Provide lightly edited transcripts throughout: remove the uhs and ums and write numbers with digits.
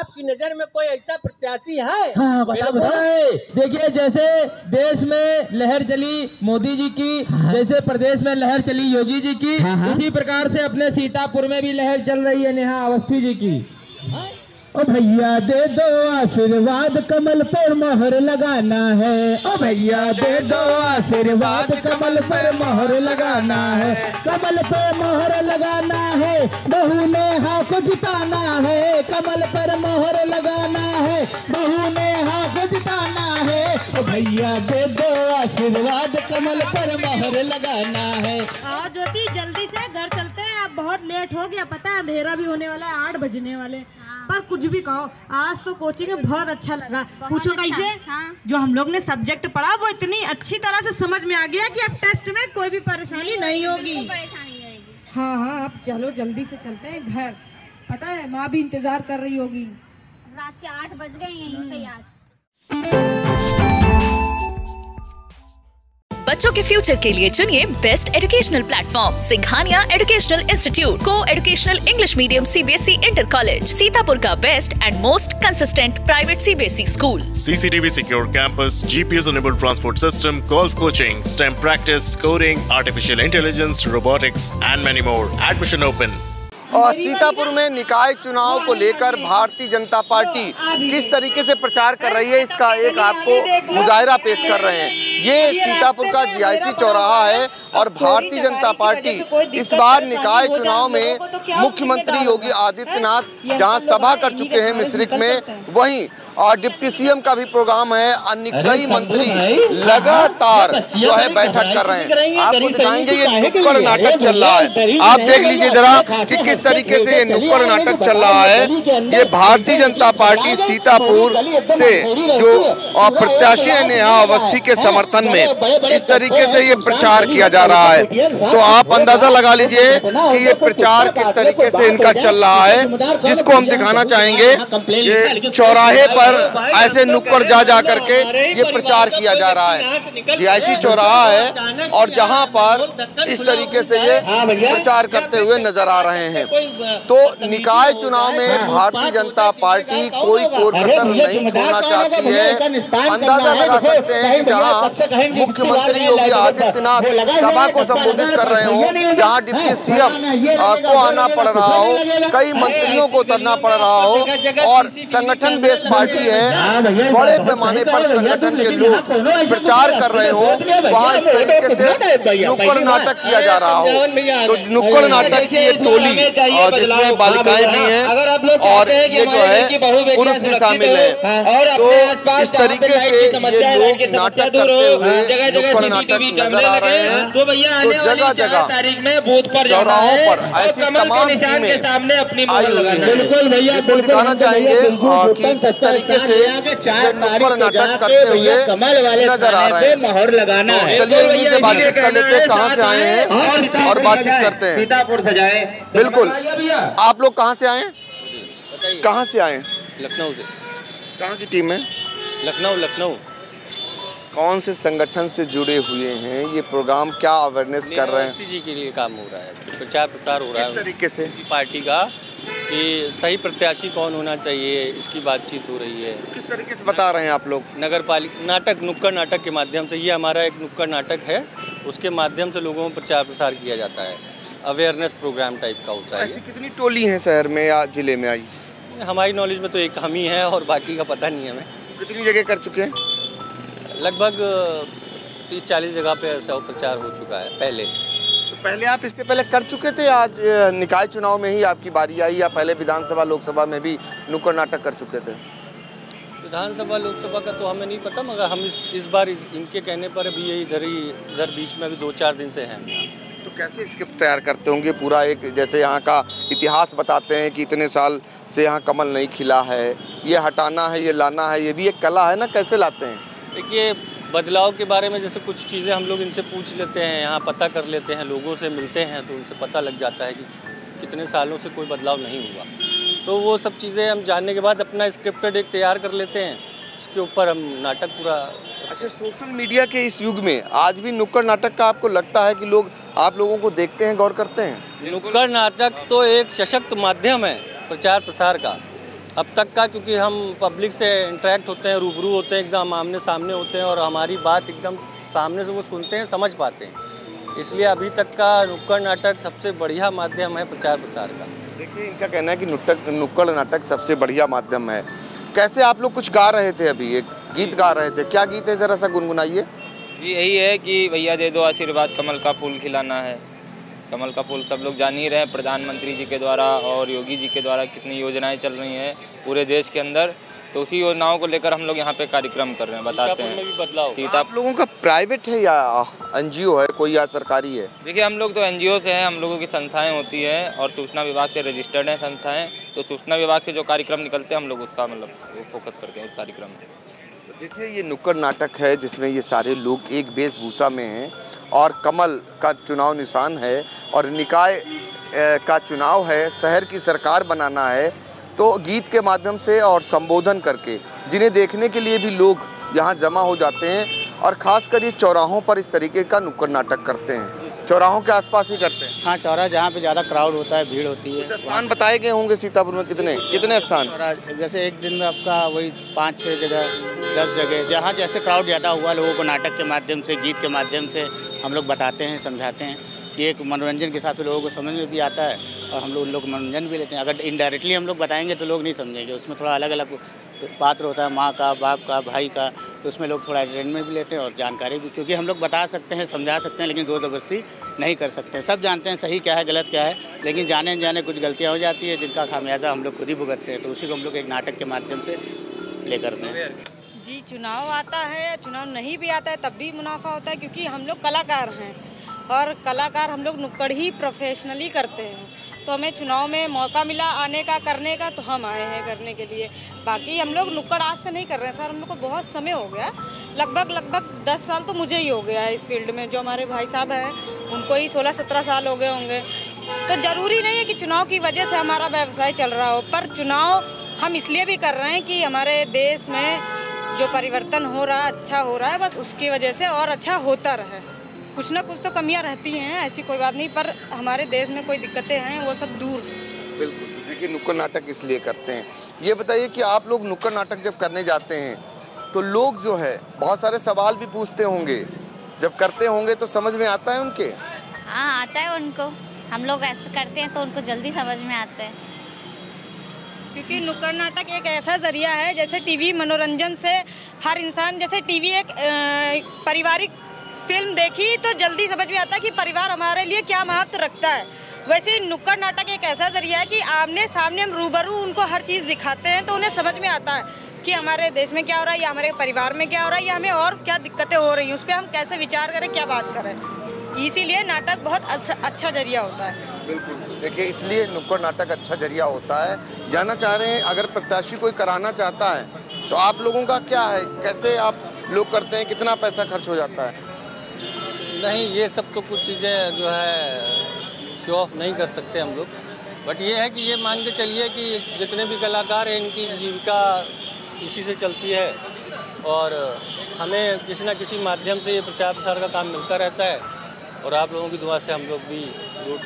आपकी नजर में कोई ऐसा प्रत्याशी है? हाँ बताए। देखिए जैसे देश में लहर चली मोदी जी की, जैसे प्रदेश में लहर चली योगी जी की, उसी प्रकार से अपने सीतापुर में भी लहर चल रही है नेहा अवस्थी जी की। ओ भैया दे दो आशीर्वाद, कमल पर मोहर लगाना है। ओ भैया दे दो आशीर्वाद, कमल पर मोहर लगाना है। कमल पर मोहर लगाना है, बहू नेहा को जिताना है। कमल पर मोहर लगाना है, बहू नेहा को जिताना है। ओ भैया दे दो आशीर्वाद, कमल पर मोहर लगाना है। आओ ज्योति जल्दी से घर चलते हैं, अब बहुत लेट हो गया, पता है अंधेरा भी होने वाला है, 8 बजने वाले। पर कुछ भी कहो, आज तो कोचिंग में बहुत अच्छा लगा। पूछो कैसे? जो हम लोग ने सब्जेक्ट पढ़ा वो इतनी अच्छी तरह से समझ में आ गया कि अब टेस्ट में कोई भी परेशानी नहीं होगी। हाँ हाँ, अब चलो जल्दी से चलते हैं घर। पता है माँ भी इंतजार कर रही होगी। रात के 8 बज गए यहीं पे आज। बच्चों के फ्यूचर के लिए चुनिए best educational platform Singhania educational institute, coeducational English medium CBSE inter college, Sitapur का best and most consistent private CBSE school. CCTV secure campus, GPS enabled transport system, golf coaching, STEM practice, coding, artificial intelligence, robotics and many more. Admission open. और सीतापुर में निकाय चुनाव को लेकर Bharatiya Janata party किस तरीके से प्रचार कर रही है, इसका एक आपको मुजाहिरा पेश कर रहे हैं। ये सीतापुर का GIC चौराहा है और भारतीय जनता पार्टी इस बार निकाय चुनाव में मुख्यमंत्री योगी आदित्यनाथ जहां सभा कर चुके हैं मिश्रिक में, वहीं और डिप्टी CM का भी प्रोग्राम है। अन्य कई मंत्री लगातार जो है बैठक कर रहे हैं। आपको दिखाएंगे ये नुक्कड़ नाटक चल रहा है, आप देख लीजिए जरा कि किस तरीके से ये नुक्कड़ नाटक चल रहा है। ये भारतीय जनता पार्टी सीतापुर से जो प्रत्याशी है नेहा अवस्थी के समर्थन में इस तरीके से ये प्रचार किया जा रहा है। तो आप अंदाजा लगा लीजिए कि ये प्रचार किस तरीके से इनका चल रहा है, जिसको हम दिखाना चाहेंगे। ये चौराहे पर ऐसे नुक्कड़ जा करके ये प्रचार किया जा रहा है। GIC चौराहा है और जहां पर इस तरीके से ये प्रचार करते हुए नजर आ रहे हैं। तो निकाय चुनाव में भारतीय जनता पार्टी कोई कसर नहीं छोड़ना चाहती है। अंदाजा लगा सकते हैं कि जहां मुख्यमंत्री योगी आदित्यनाथ सभा को संबोधित कर रहे हो, जहां डिप्टी CM को आना पड़ रहा हो, कई मंत्रियों को उतरना पड़ रहा हो और संगठन बेस्ड पार्टी है, बड़े पैमाने पर संगठन के लोग प्रचार कर रहे हो, वहाँ इस तरीके से नुक्कड़ नाटक किया जा रहा हो। तो नुक्कड़ नाटक की ये टोली जिसमें बालिकाएं भी हैं और ये जो है पुरुष भी शामिल है। तो इस तरीके से ये लोग नाटक करते हुए नुक्कड़ नाटक नजर आ रहे हैं। तो जगह जगह चौराहों पर ऐसी तमाम टीमें आई हुई हैं। बिल्कुल भैया, दिखाना चाहेंगे कि किस तरीके से नुक्कड़ नाटक करते हुए नजर आ रहे हैं। मोहर लगाना है। चलिए इन्हीं से बातचीत कर लेते हैं, कहाँ से आए हैं और बातचीत करते हैं। सीतापुर से जाए। बिल्कुल, आप लोग कहाँ से आए हैं? कहाँ से आए हैं? लखनऊ से। कहाँ की टीम है? लखनऊ। कौन से संगठन से जुड़े हुए हैं? ये प्रोग्राम क्या अवेयरनेस कर रहे हैं? जी के लिए काम हो रहा है, प्रचार प्रसार हो रहा है। किस तरीके से? पार्टी का कि सही प्रत्याशी कौन होना चाहिए, इसकी बातचीत हो रही है। किस तरीके से बता रहे हैं आप लोग? नगर पालिका नाटक, नुक्कड़ नाटक के माध्यम से, ये हमारा एक नुक्कड़ नाटक है, उसके माध्यम से लोगों में प्रचार प्रसार किया जाता है। अवेयरनेस प्रोग्राम टाइप का होता है। ऐसी कितनी टोली हैं शहर में या जिले में आई? हमारी नॉलेज में तो एक हम ही है और बाकी का पता नहीं है हमें। कितनी जगह कर चुके हैं? लगभग 30-40 जगह पे ऐसा प्रचार हो चुका है पहले। तो पहले आप इससे पहले कर चुके थे, आज निकाय चुनाव में ही आपकी बारी आई, या पहले विधानसभा लोकसभा में भी नुक्कड़ नाटक कर चुके थे? विधानसभा लोकसभा का तो हमें नहीं पता, मगर हम इस बार इनके कहने पर अभी ये इधर बीच में अभी 2-4 दिन से हैं। तो कैसे स्क्रिप्ट तैयार करते होंगे? पूरा एक जैसे यहाँ का इतिहास बताते हैं कि इतने साल से यहाँ कमल नहीं खिला है, ये हटाना है, ये लाना है, ये भी एक कला है ना, कैसे लाते हैं? देखिए, बदलाव के बारे में जैसे कुछ चीज़ें हम लोग इनसे पूछ लेते हैं, यहाँ पता कर लेते हैं, लोगों से मिलते हैं, तो उनसे पता लग जाता है कि कितने सालों से कोई बदलाव नहीं हुआ। तो वो सब चीज़ें हम जानने के बाद अपना स्क्रिप्टेड एक तैयार कर लेते हैं, उसके ऊपर हम नाटक पूरा। अच्छा, सोशल मीडिया के इस युग में आज भी नुक्कड़ नाटक का आपको लगता है कि लोग आप लोगों को देखते हैं, गौर करते हैं? नुक्कड़ नाटक तो एक सशक्त माध्यम है प्रचार प्रसार का, अब तक का, क्योंकि हम पब्लिक से इंटरेक्ट होते हैं, रूबरू होते हैं, एकदम आमने सामने होते हैं और हमारी बात एकदम सामने से वो सुनते हैं, समझ पाते हैं। इसलिए अभी तक का नुक्कड़ नाटक सबसे बढ़िया माध्यम है प्रचार प्रसार का। देखिए, इनका कहना है कि नुक्कड़ नाटक सबसे बढ़िया माध्यम है। कैसे आप लोग कुछ गा रहे थे, अभी एक गीत गा रहे थे, क्या गीत है, ज़रा सा गुनगुनाइए। यही है कि भैया दे दो आशीर्वाद, कमल का फूल खिलाना है। कमल का फूल सब लोग जान ही रहे हैं, प्रधानमंत्री जी के द्वारा और योगी जी के द्वारा कितनी योजनाएं चल रही हैं पूरे देश के अंदर, तो उसी योजनाओं को लेकर हम लोग यहाँ पे कार्यक्रम कर रहे हैं, बताते हैं। आप लोगों का प्राइवेट है या एनजीओ है कोई, या सरकारी है? देखिए, हम लोग तो एनजीओ से हैं, हम लोगों की संस्थाएं होती हैं और सूचना विभाग से रजिस्टर्ड हैं संस्थाएं, तो सूचना विभाग से जो कार्यक्रम निकलते हैं हम लोग उसका मतलब फोकस करते हैं उस कार्यक्रम में। देखिए, ये नुक्कड़ नाटक है जिसमें ये सारे लोग एक वेशभूषा में हैं और कमल का चुनाव निशान है और निकाय का चुनाव है, शहर की सरकार बनाना है, तो गीत के माध्यम से और संबोधन करके जिन्हें देखने के लिए भी लोग यहाँ जमा हो जाते हैं और ख़ासकर ये चौराहों पर इस तरीके का नुक्कड़ नाटक करते हैं। चौराहों के आसपास ही करते हैं? हाँ, चौराहा जहाँ पे ज़्यादा क्राउड होता है, भीड़ होती है। स्थान बताए गए होंगे सीतापुर में, कितने स्थान? जैसे एक दिन में आपका वही 5-6 जगह, 10 जगह, जहाँ जैसे क्राउड ज़्यादा हुआ, लोगों को नाटक के माध्यम से, गीत के माध्यम से हम लोग बताते हैं, समझाते हैं कि एक मनोरंजन के हिसाब से लोगों को समझ में भी आता है और हम लोग मनोरंजन भी लेते हैं। अगर इनडायरेक्टली हम लोग बताएंगे तो लोग नहीं समझेंगे, उसमें थोड़ा अलग अलग पात्र होता है, माँ का, बाप का, भाई का, तो उसमें लोग थोड़ा एंटरटेनमेंट भी लेते हैं और जानकारी भी, क्योंकि हम लोग बता सकते हैं, समझा सकते हैं, लेकिन ज़ोर ज़बरदस्ती नहीं कर सकते हैं। सब जानते हैं सही क्या है, गलत क्या है, लेकिन जाने जाने कुछ गलतियाँ हो जाती है जिनका खामियाजा हम लोग खुद ही भुगतते हैं, तो उसी को हम लोग एक नाटक के माध्यम से ले करते हैं। जी, चुनाव आता है, चुनाव नहीं भी आता है तब भी मुनाफा होता है, क्योंकि हम लोग कलाकार हैं और कलाकार हम लोग नुक्कड़ ही प्रोफेशनली करते हैं, तो हमें चुनाव में मौका मिला आने का, करने का, तो हम आए हैं करने के लिए। बाकी हम लोग नुक्कड़ आज से नहीं कर रहे हैं सर, हम लोग को बहुत समय हो गया, लगभग 10 साल तो मुझे ही हो गया है इस फील्ड में। जो हमारे भाई साहब हैं उनको ही 16-17 साल हो गए होंगे। तो ज़रूरी नहीं है कि चुनाव की वजह से हमारा व्यवसाय चल रहा हो, पर चुनाव हम इसलिए भी कर रहे हैं कि हमारे देश में जो परिवर्तन हो रहा है, अच्छा हो रहा है, बस उसकी वजह से और अच्छा होता रहे। कुछ ना कुछ तो कमियां रहती हैं, ऐसी कोई बात नहीं, पर हमारे देश में कोई दिक्कतें हैं वो सब दूर। बिल्कुल। देखिए, नुक्कड़ नाटक इसलिए करते हैं। ये बताइए कि आप लोग नुक्कड़ नाटक जब करने जाते हैं तो लोग जो है बहुत सारे सवाल भी पूछते होंगे, जब करते होंगे तो समझ में आता है उनके? हाँ, आता है उनको, हम लोग ऐसे करते हैं तो उनको जल्दी समझ में आता है, क्योंकि नुक्कड़ नाटक एक ऐसा जरिया है, जैसे टीवी मनोरंजन से हर इंसान, जैसे टीवी एक पारिवारिक फिल्म देखी तो जल्दी समझ में आता है कि परिवार हमारे लिए क्या महत्व रखता है, वैसे नुक्कड़ नाटक एक ऐसा जरिया है कि आमने सामने हम रूबरू उनको हर चीज़ दिखाते हैं, तो उन्हें समझ में आता है कि हमारे देश में क्या हो रहा है या हमारे परिवार में क्या हो रहा है या हमें और क्या दिक्कतें हो रही हैं, उस पर हम कैसे विचार करें, क्या बात करें। इसीलिए नाटक बहुत अच्छा जरिया होता है। बिल्कुल। देखिए, इसलिए नुक्कड़ नाटक अच्छा जरिया होता है। जानना चाह रहे हैं, अगर प्रत्याशी कोई कराना चाहता है तो आप लोगों का क्या है, कैसे आप लोग करते हैं, कितना पैसा खर्च हो जाता है? नहीं, ये सब तो कुछ चीज़ें जो है शो ऑफ नहीं कर सकते हम लोग, बट ये है कि ये मान के चलिए कि जितने भी कलाकार हैं इनकी जीविका इसी से चलती है और हमें किसी न किसी माध्यम से ये प्रचार प्रसार का काम मिलता रहता है और आप लोगों की दुआ से हम लोग भी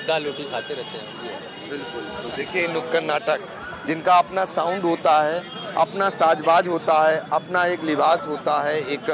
दाल रोटी खाते रहते हैं। बिल्कुल। तो देखिए, नुक्कड़ नाटक जिनका अपना साउंड होता है, अपना साजबाज होता है, अपना एक लिबास होता है, एक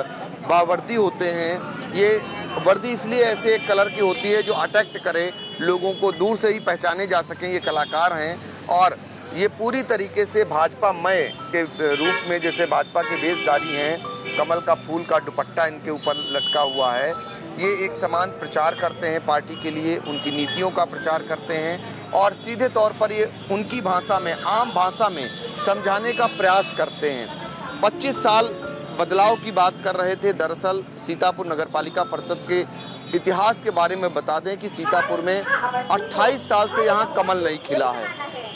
बावर्दी होते हैं। ये वर्दी इसलिए ऐसे एक कलर की होती है जो अट्रैक्ट करे, लोगों को दूर से ही पहचाने जा सकें ये कलाकार हैं, और ये पूरी तरीके से भाजपामय के रूप में, जैसे भाजपा के वेशधारी हैं, कमल का फूल का दुपट्टा इनके ऊपर लटका हुआ है, ये एक समान प्रचार करते हैं पार्टी के लिए, उनकी नीतियों का प्रचार करते हैं और सीधे तौर पर ये उनकी भाषा में, आम भाषा में समझाने का प्रयास करते हैं। 25 साल बदलाव की बात कर रहे थे। दरअसल सीतापुर नगरपालिका परिषद के इतिहास के बारे में बता दें कि सीतापुर में 28 साल से यहाँ कमल नहीं खिला है।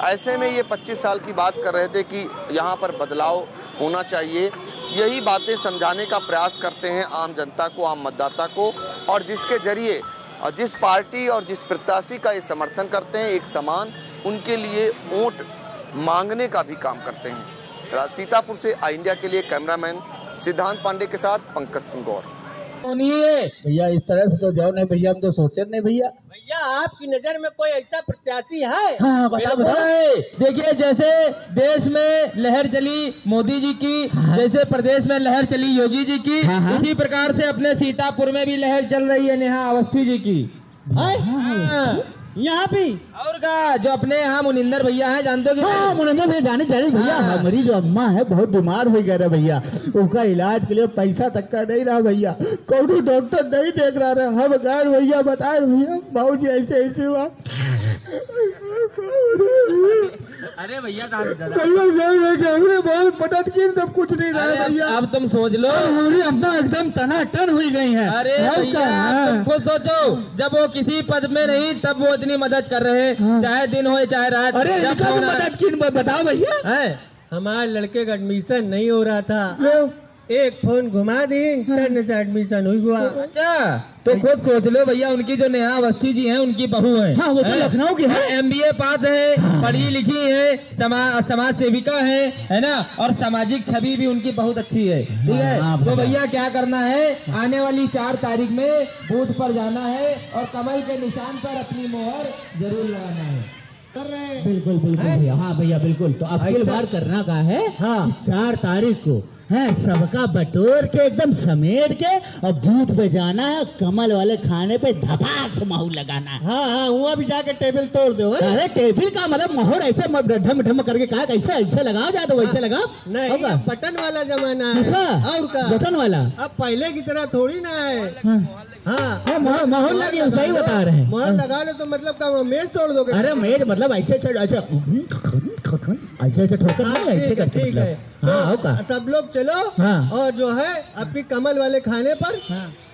ऐसे में ये 25 साल की बात कर रहे थे कि यहाँ पर बदलाव होना चाहिए। यही बातें समझाने का प्रयास करते हैं आम जनता को, आम मतदाता को, और जिसके जरिए जिस पार्टी और जिस प्रत्याशी का ये समर्थन करते हैं, एक समान उनके लिए वोट मांगने का भी काम करते हैं। सीतापुर से आई इंडिया के लिए कैमरामैन सिद्धांत पांडे के साथ पंकज सिंह गौर। भैया इस तरह से तो जाओ नहीं भैया, हम तो सोचे नहीं भैया। या आपकी नजर में कोई ऐसा प्रत्याशी है? हाँ बताओ देखिए जैसे देश में लहर चली मोदी जी की, जैसे प्रदेश में लहर चली योगी जी की, उसी प्रकार से अपने सीतापुर में भी लहर चल रही है नेहा अवस्थी जी की। यहाँ भी और का जो अपने यहाँ मुनिंदर भैया हैं, जानते हो कि हाँ मुनिंदर भैया जाने भैया। हमारी जो अम्मा है बहुत बीमार हो गया भैया, उनका इलाज के लिए पैसा तक का नहीं रहा भैया, कोई डॉक्टर नहीं देख रहा है। हम गए भैया, बताए भैया बाबू जी ऐसे ऐसे हुआ। अरे भैया हमने बहुत मदद की, तब कुछ नहीं रहा भैया। अब तुम सोच लो, हमारी अम्मा एकदम टनाटन हुई गई है। अरे भैया तुम खुद सोचो, जब वो किसी पद में नहीं तब वो इतनी मदद कर रहे हैं, चाहे दिन हो चाहे रात। अरे इनका भी मदद की, बताओ भैया। हमारे लड़के का एडमिशन नहीं हो रहा था, एक फोन घुमा दी, इंटरनेट से एडमिशन हुआ। अच्छा तो खुद सोच लो भैया, उनकी जो नेहा अवस्थी जी हैं उनकी बहू हैं। हाँ वो तो लखनऊ की है, MBA पास है, पढ़ी लिखी है, समाज सेविका है ना, और सामाजिक छवि भी उनकी बहुत अच्छी है। ठीक है, तो भैया क्या करना है, आने वाली 4 तारीख में बूथ पर जाना है और कमल के निशान पर अपनी मोहर जरूर लगाना है। बिल्कुल बिल्कुल भैया। हाँ भैया बिल्कुल। तो अब की बार करना का है, हाँ 4 तारीख को है, सबका बटोर के एकदम समेट के और बूथ पे जाना है, कमल वाले खाने पे धपाक से मोहर लगाना है। हाँ वहाँ भी जाके टेबल तोड़ दो। अरे टेबल का मतलब मोहर ऐसे ढम ढम करके कहा कैसे ऐसे लगाओ, जा तो वैसे लगाओ। नहीं बटन वाला जमाना है। और का बटन वाला अब पहले की तरह थोड़ी ना है। हाँ मोहर लगी, सही बता रहे हैं। मोहर लगा लो तो मतलब का मेज तोड़ दोगे? अरे मेज मतलब ऐसे ऐसे ठोकर नहीं, ऐसे करके। ठीक है, तो सब लोग चलो। और जो है अपनी कमल वाले खाने पर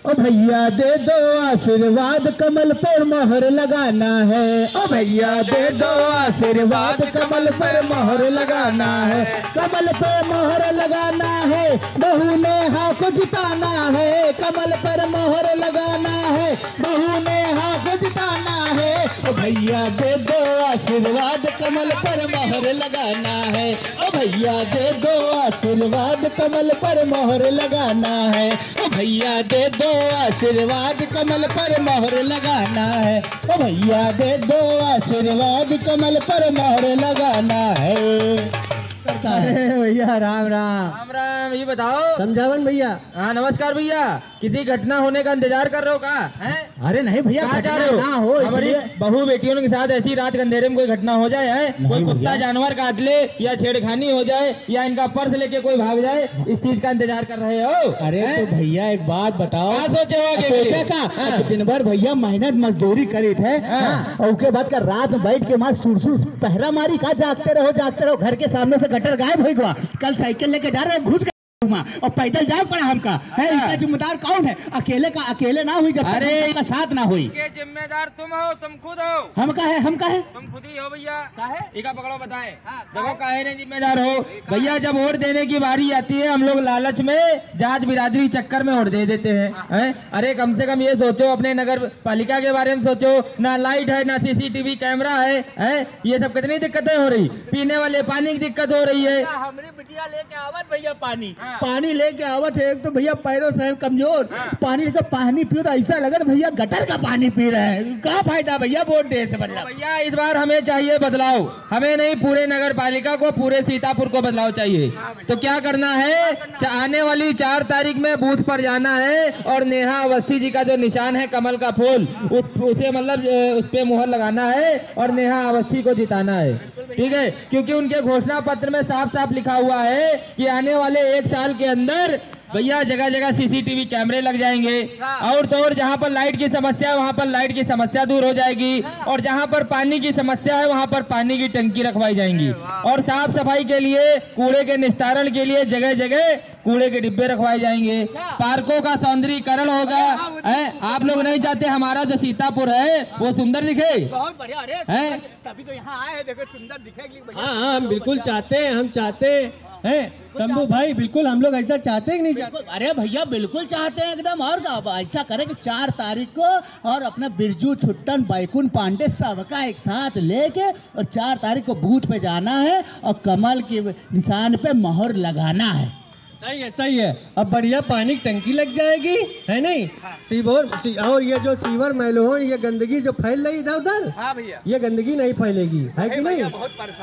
ओ भैया दे दो आशीर्वाद, कमल पर मोहर लगाना है। ओ भैया दे दो आशीर्वाद, कमल पर मोहर लगाना है। कमल पर मोहर लगाना है, बहू नेहा को जिताना है। कमल पर मोहर लगाना है, बहू नेहा को जिताना है। ओ भैया दे दो आशीर्वाद, कमल पर मोहर लगाना है। ओ भैया दे दो आशीर्वाद, कमल पर मोहर लगाना है। ओ भैया दे दो आशीर्वाद, कमल पर मोहर लगाना है। ओ भैया दे दो आशीर्वाद, कमल पर मोहर लगाना है। भैया राम राम। राम राम। ये बताओ समझावन भैया। हाँ नमस्कार भैया, किसी घटना होने का इंतजार कर रहे हो का? अरे नहीं भैया, चाह रहे ना हो, हमारी बहू बेटियों के साथ ऐसी रात के अंधेरे में कोई घटना हो जाए है, कोई कुत्ता जानवर काट ले या छेड़खानी हो जाए या इनका पर्स लेके कोई भाग जाए, इस चीज का इंतजार कर रहे हो? अरे तो भैया एक बात बताओ, सोचे का दिन भर भैया मेहनत मजदूरी करी थे, और उसके बाद का रात में बैठ के मार सुरसुर पहरा मारी का, जागते रहो घर के सामने से गटर गायब हो गया। कल साइकिल लेके जा रहे घुस और पैदल जाग पड़ा हमका है। इसका जिम्मेदार कौन है? अकेले ना हुई, जब अरे का साथ ना हुई। जिम्मेदार तुम हो, तुम खुद हो। हम का है तुम खुद ही हो भैया। इका पकड़ो बताएं। देखो काहे ने जिम्मेदार हो भैया, जब वोट देने की बारी आती है हम लोग लालच में जात बिरादरी चक्कर में वोट दे देते हैं। अरे कम से कम ये सोचो, अपने नगर पालिका के बारे में सोचो, ना लाइट है ना CCTV कैमरा है। ये सब कितनी दिक्कतें हो रही, पीने वाले पानी की दिक्कत हो रही है। हमारी बिटिया लेके आवत भैया पानी लेके आवत है, एक तो भैया पैरों से कमजोर, पानी लेकर पानी पियो तो ऐसा लगा भैया गटर का पानी पी रहे हैं। क्या फायदा भैया वोट दे से बदलाव? भैया इस बार हमें चाहिए बदलाव, हमें नहीं पूरे नगर पालिका को, पूरे सीतापुर को बदलाव चाहिए। तो क्या करना है, आने वाली 4 तारीख में बूथ पर जाना है और नेहा अवस्थी जी का जो निशान है कमल का फूल, उसे मतलब उस पे मुहर लगाना है और नेहा अवस्थी को जिताना है। ठीक है, क्योंकि उनके घोषणा पत्र में साफ साफ लिखा हुआ है कि आने वाले 1 साल के अंदर भैया जगह जगह CCTV कैमरे लग जाएंगे, और तो और जहाँ पर लाइट की समस्या है वहाँ पर लाइट की समस्या दूर हो जाएगी, और जहाँ पर पानी की समस्या है वहाँ पर पानी की टंकी रखवाई जाएंगी, और साफ सफाई के लिए, कूड़े के निस्तारण के लिए जगह जगह कूड़े के डिब्बे रखवाए जाएंगे, पार्कों का सौंदर्यीकरण होगा। आप लोग नहीं चाहते हमारा जो सीतापुर है वो सुंदर दिखे? बहुत बढ़िया। अरे तभी तो यहाँ आए हैं, देखो सुंदर दिखेगी। हाँ हम बिल्कुल चाहते हैं, हम चाहते हैं शंभू भाई, बिल्कुल हम लोग ऐसा चाहते हैं कि नहीं चाहते? अरे भैया बिल्कुल चाहते हैं एकदम। और ऐसा करें कि 4 तारीख को और अपना बिरजू छुट्टन बैकुंठ पांडे सबका एक साथ लेके और 4 तारीख को बूथ पे जाना है और कमल के निशान पे मोहर लगाना है। सही है। अब बढ़िया पानी की टंकी लग जाएगी, है नहीं? और ये जो सीवर मैलोहन ये गंदगी जो फैल रही इधर उधर, हाँ भैया, ये गंदगी नहीं फैलेगी, है कि नहीं?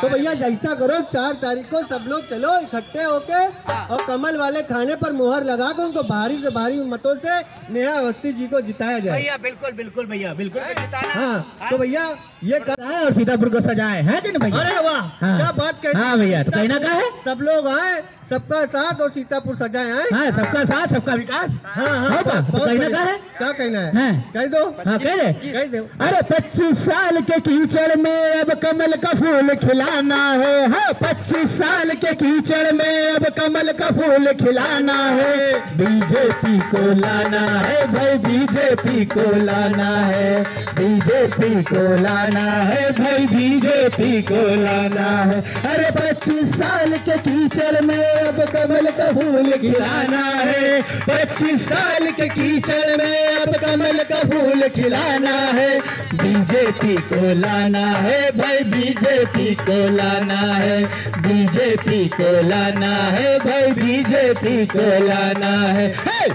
तो भैया जैसा करो 4 तारीख को सब लोग चलो इकट्ठे होके और कमल वाले खाने पर मुहर लगा कर उनको भारी से भारी मतों से नेहा अवस्थी जी को जिताया जाए। भैया बिल्कुल बिल्कुल भैया बिल्कुल जिताना। हाँ तो भैया ये है और सीतापुर को सजाए है कि नहीं भैया? अरे वाह क्या बात कहते। हाँ भैया, तो कहना क्या है? सब लोग आए, सबका साथ और सीतापुर सजाए हैं। हाँ सबका साथ सबका विकास। हाँ तो कहना क्या है? क्या कहना है? कह दो। हाँ कह दे। कह दो। अरे 25 साल के कीचड़ में अब कमल का फूल खिलाना है। हाँ 25 साल के कीचड़ में अब कमल का फूल खिलाना है। बीजेपी को लाना है भाई, बीजेपी को लाना है, बीजेपी को लाना है भाई, बीजेपी को लाना है। अरे 25 साल के कीचड़ में अब कमल का फूल खिलाना है। 25 साल के कीचड़ में अब कमल का फूल खिलाना है। बीजेपी को लाना है भाई, बीजेपी को लाना है, बीजेपी को लाना है भाई, बीजेपी को लाना है,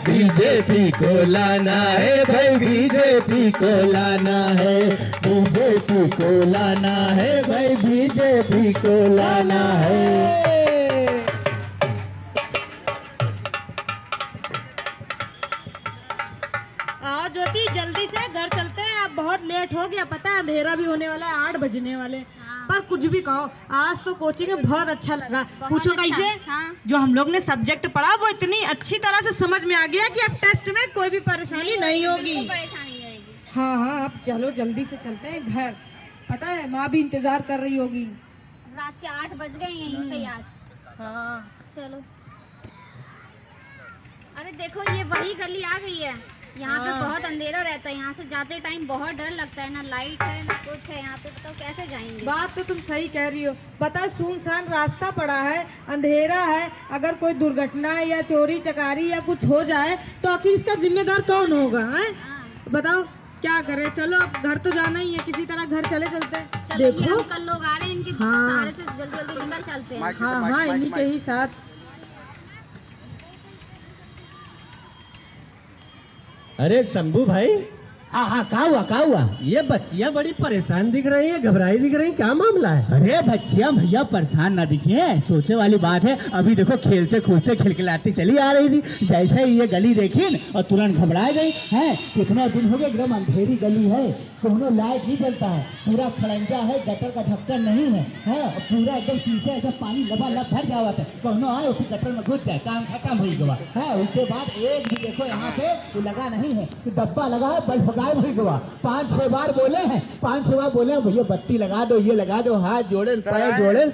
बीजेपी को लाना है भाई, बीजेपी को लाना है, बीजेपी को लाना है भाई, बीजेपी को लाना है। ज्योति जल्दी से घर चलते हैं, अब बहुत लेट हो गया, पता है अंधेरा भी होने वाला है, 8 बजने वाले। पर कुछ भी कहो, आज तो कोचिंग में बहुत अच्छा लगा। पूछो कैसे? जो हम लोग ने सब्जेक्ट पढ़ा वो इतनी अच्छी तरह से समझ में आ गया कि अब टेस्ट में कोई भी परेशानी नहीं होगी। हाँ हाँ अब चलो जल्दी से चलते हैं घर, पता है माँ भी इंतजार कर रही होगी। रात के 8 बज गए यहीं पे आज। हाँ चलो। अरे देखो ये वही गली आ गई है, यहाँ पे बहुत अंधेरा रहता है, यहाँ से जाते टाइम बहुत डर लगता है, ना लाइट है ना कुछ है यहाँ पे, बताओ कैसे जाएंगे? बात तो तुम सही कह रही हो, पता है सुनसान रास्ता पड़ा है, अंधेरा है, अगर कोई दुर्घटना या चोरी चकारी या कुछ हो जाए तो आखिर इसका जिम्मेदार कौन होगा? है बताओ क्या करें? चलो अब घर तो जाना ही है, किसी तरह घर चले चलते हैं। चलो ये अंकल लोग आ रहे हैं, इनके सहारे से जल्दी जल्दी निकल चलते हैं। हाँ हाँ इन्हीं के ही साथ। अरे शंभू भाई, हाँ हाँ क्या हुआ? ये बच्चियां बड़ी परेशान दिख रही है, घबराई दिख रही, क्या मामला है? अरे बच्चियां भैया परेशान ना दिखिए, सोचे वाली बात है। अभी देखो खेलते कूदते खिलखिलाती चली आ रही थी, जैसे ही ये गली देखी और तुरंत घबरा गई है। कितना दिन हो गए एकदम अंधेरी गली है, कोनो लाइट नहीं जलता है, पूरा खड़ंजा है, गटर का ढक्कन नहीं है, पूरा एकदम पीछे ऐसा पानी लबालब भर जावा था, कोनो आए उसी गटर में घुस जाए, काम खत्म हो गया है। उसके बाद एक भी देखो यहाँ पे लगा नहीं है, डब्बा लगा है, बल्ब गायब हो गया। 5-6 बार बोले हैं, 5-6 बार बोले भैया बत्ती लगा दो, ये लगा दो, हाथ जोड़े पैर जोड़े,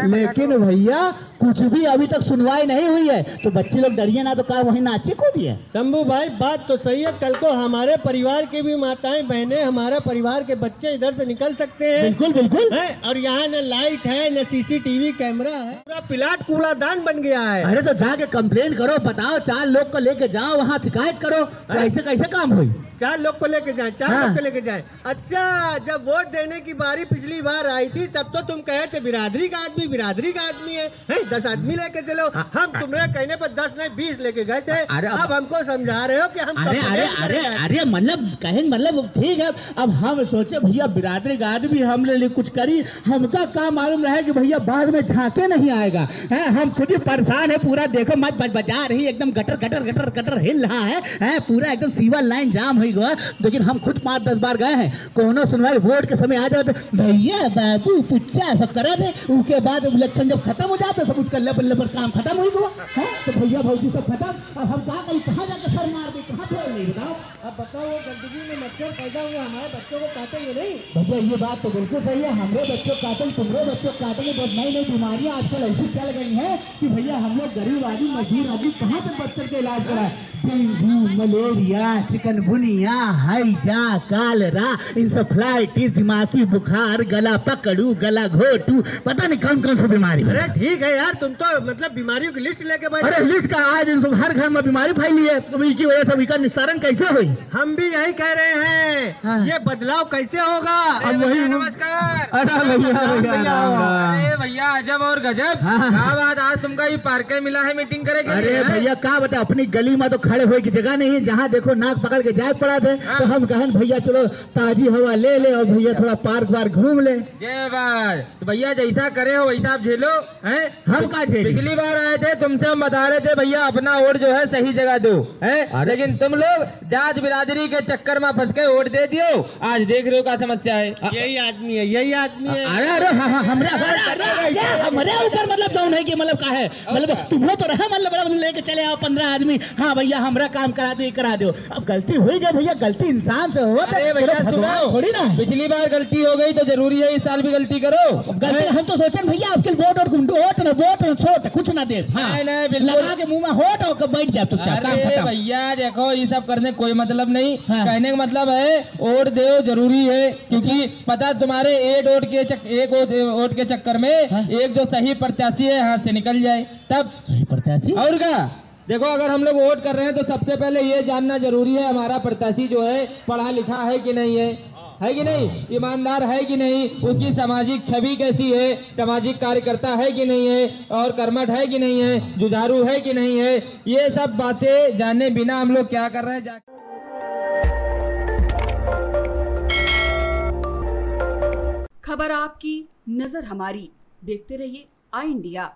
लेकिन भैया कुछ भी अभी तक सुनवाई नहीं हुई है। तो बच्चे लोग डरिए ना, तो कहा वही नाचे कूदिए। शंभू भाई बात तो सही है, कल को हमारे परिवार की भी माताएं बहनें, हमारा परिवार के बच्चे इधर से निकल सकते हैं। बिल्कुल बिल्कुल है, और यहाँ न लाइट है न CCTV कैमरा है, पूरा प्लाट कूड़ादान बन गया है। अरे तो जाके कंप्लेन करो, बताओ 4 लोग को लेके जाओ, वहाँ शिकायत करो, ऐसे कैसे काम हुई? 4 लोग को लेके जाए, 4 लोग को लेके जाए। अच्छा जब वोट देने की बारी पिछली बार आई थी तब तो तुम कहे थे बिरादरी का आदमी है, 10 आदमी लेके चलो। हम तुम्हारे कहने पर 10 नहीं 20 लेके गए थे। अब हमको समझा रहे हो कि हम अरे मतलब कहेंगे, मतलब ठीक है। अब हम सोचे भैया बिरादरी का आदमी हम लिए कुछ करी, हमका काम मालूम रहे कि भैया बाद में झांके नहीं आएगा है। हम खुद ही परेशान है, पूरा देखो मत बजा रही एकदम गटर गटर गटर गटर हिल रहा है, पूरा एकदम सीवर लाइन जाम हो गया। लेकिन हम खुद 5-10 बार गए हैं, कोनो सुनवाई वोट के समय आ जाते भैया बाबू पुच्चा सब करा थे, उसके बाद इलेक्शन जब खत्म हो जाते सब उसका लेवल पर काम खत्म हो गया है। तो भैया भौजी सब खत्म, अब हम क्या करें, कहाँ जाकर सर मार दे, कहाँ छोड़ नहीं? बताओ अब बताओ, वो गंदगी में मच्छर पैदा हुआ, हमारे बच्चों को काटेंगे नहीं? भैया ये बात तो बिल्कुल सही है, हमारे बच्चों काटेंगे, तुम्हारे बच्चों काटेंगे। बहुत नई नई बीमारियां आजकल ऐसी चल गई हैं कि भैया हम लोग गरीब आदमी मजदूर आदमी कहाँ से बच्चों के इलाज कराए? डेंगू, मलेरिया, चिकनगुनिया, हैजा, कालरा, इंसेफ्लाइटिस, दिमागी बुखार, गला पकड़ू, गला घोटू, पता नहीं कौन कौन सी बीमारी। अरे ठीक है यार, तुम तो मतलब बीमारियों की लिस्ट लेके बैठे। अरे लिस्ट का आज हर घर में बीमारी फैली है, तो इसकी वजह से इसका निस्तारण कैसे हुई? हम भी यही कह रहे हैं, ये बदलाव कैसे होगा? अब वही नमस्कार। अरे भैया अजब और गजब, क्या बात, आज तुमका ये पार्क मिला है मीटिंग करे? अरे भैया क्या बता, अपनी गली में तो खड़े हुए की जगह नहीं है, जहाँ देखो नाक पकड़ के जाग पड़ा थे। तो हम कहें भैया चलो ताजी हवा ले ले और भैया थोड़ा पार्क वार्क घूम ले। जय बात। तो भैया जैसा करे हो वैसा आप झेलो हैं। हम का झेले? पिछली बार आए थे तुमसे हम बता रहे थे भैया अपना वोट जो है सही जगह दो है, लेकिन तुम लोग जात बिरादरी के चक्कर में फंस के वोट दे दियो। आज देख रहे हो क्या समस्या है। यही आदमी है, यही आदमी है। अरे अरे हमारे ऊपर मतलब जो नहीं कि मतलब का है, मतलब तुम्हें तो रहा मतलब लेके चले आओ 15 आदमी, हाँ भैया हमारा काम करा दो। अब गलती हुई गई भैया, गलती इंसान से हो थोड़ी ना। पिछली बार गलती हो गई तो जरूरी है इस साल भी गलती करो। गलती हम तो सोचे भैया आपके वोट और वोट छोट कुछ ना दे, लगा के मुंह में होट और बैठ जाए चुपचाप। भैया देखो ये सब करने कोई मतलब नहीं, कहने का मतलब है वोट दो जरूरी है, क्योंकि पता तुम्हारे एक वोट के चक्कर में एक जो सही प्रत्याशी है हाथ से निकल जाए, तब सही प्रत्याशी और क्या। देखो अगर हम लोग वोट कर रहे हैं तो सबसे पहले ये जानना जरूरी है हमारा प्रत्याशी जो है पढ़ा लिखा है कि नहीं है कि नहीं, ईमानदार है कि नहीं, उसकी सामाजिक छवि कैसी है, सामाजिक कार्यकर्ता है कि नहीं है, और कर्मठ है कि नहीं है, जुझारू है कि नहीं है। ये सब बातें जाने बिना हम लोग क्या कर रहे हैं। खबर आपकी, नजर हमारी, देखते रहिए आई इंडिया।